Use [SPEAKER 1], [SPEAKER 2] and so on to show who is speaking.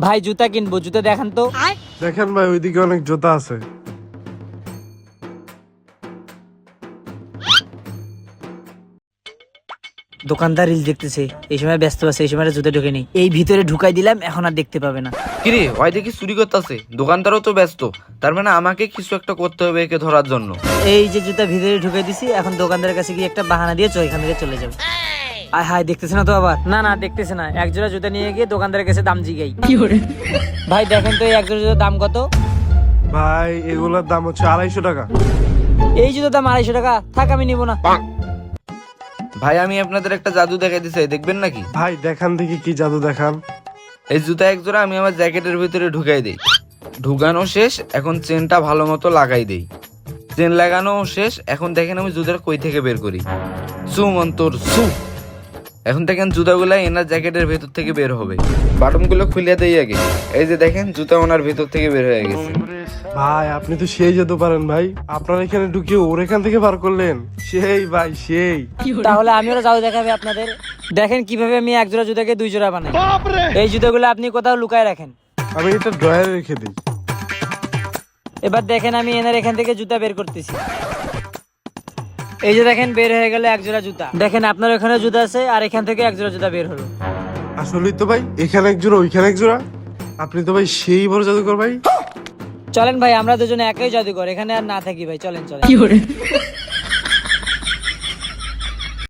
[SPEAKER 1] ভাই জুতা কিনবো, জুতা দেখান তো।
[SPEAKER 2] দেখেন ভাই, ওইদিকে অনেক জুতা আছে।
[SPEAKER 1] দোকানদার রিল দেখতেছে, এই সময় ব্যস্ত আছে, এই সময় জুতা ঢুকে নেই। এই ভিতরে ঢুকাই দিলাম, এখন আর দেখতে পাবে না।
[SPEAKER 3] কিরে ওই দেখি চুরি করতেছে, দোকানদারও তো ব্যস্ত, তার মানে আমাকে কিছু একটা করতে হবে একে ধরার জন্য।
[SPEAKER 1] এই যে জুতা ভিতরে ঢুকাই দিছি, এখন দোকানদারের কাছে গিয়ে একটা বাহানা দিয়ে এখান থেকে চলে যাবো। আয় হায়, দেখতেছে না তো আবার? না না, দেখতেছে না। এক জোড়া জুতা নিয়ে গিয়ে দোকানদারের কাছে দাম জিগাই। ভাই দেখেন তো এই এক জোড়া জুতার দাম কত?
[SPEAKER 2] ভাই এগুলোর দাম হচ্ছে 250 টাকা।
[SPEAKER 1] এই জুতার দাম 250 টাকা? থাক, আমি নিবো না।
[SPEAKER 3] ভাই আমি আপনাদের একটা জাদু দেখাই দিতে চাই, দেখবেন নাকি?
[SPEAKER 2] ভাই দেখান দেখি, কি জাদু দেখান।
[SPEAKER 3] এই জুতা এক জোড়া আমি আমার জ্যাকেটের ভিতরে ঢুকাই দেই, ঢুকানো শেষ, এখন চেনটা ভালো মতো লাগাই দেই, চেন লাগানো শেষ। এখন দেখেন আমি জুতার কই থেকে বের করি, সু মন্তর সু। এখন দেখেন জুতাগুলা এনার জ্যাকেটের ভেতর থেকে বের হবে, বাটনগুলো খুলে দেই আগে। এই যে দেখেন জুতা ওনার ভেতর থেকে বের হয়ে গেছে।
[SPEAKER 2] ভাই আপনি তো সেই যেতে পারেন ভাই, আপনার এখানে ঢুকিয়ে ওর এখান থেকে বার করলেন। সেই ভাই সেই।
[SPEAKER 1] তাহলে আমিও জাদু দেখাবে আপনাদের। দেখেন কিভাবে আমি এক জোড়া জুতাকে 2 জোড়া বানাই। এই জুতাগুলো আপনি কোথাও লুকায় রাখেন।
[SPEAKER 2] আমি এটা ড্রয়ারে রেখে দিই।
[SPEAKER 1] এবার দেখেন আমি এনার এখান থেকে জুতা বের করতেছি। এই যে দেখেন বের হয়ে গেল এক জোড়া জুতা। দেখেন আপনার ওখানে জুতা আছে, আর এখান থেকে এক জোড়া জুতা বের হলো।
[SPEAKER 2] আসলেই তো ভাই, এখানে এক জোড়া ওইখানে এক জোড়া। আপনি তো ভাই সেই বড় জাদুকর ভাই।
[SPEAKER 1] চলেন ভাই, আমরা দুজনে একই জাদুঘর, এখানে আর না থাকি ভাই, চলেন চলেন।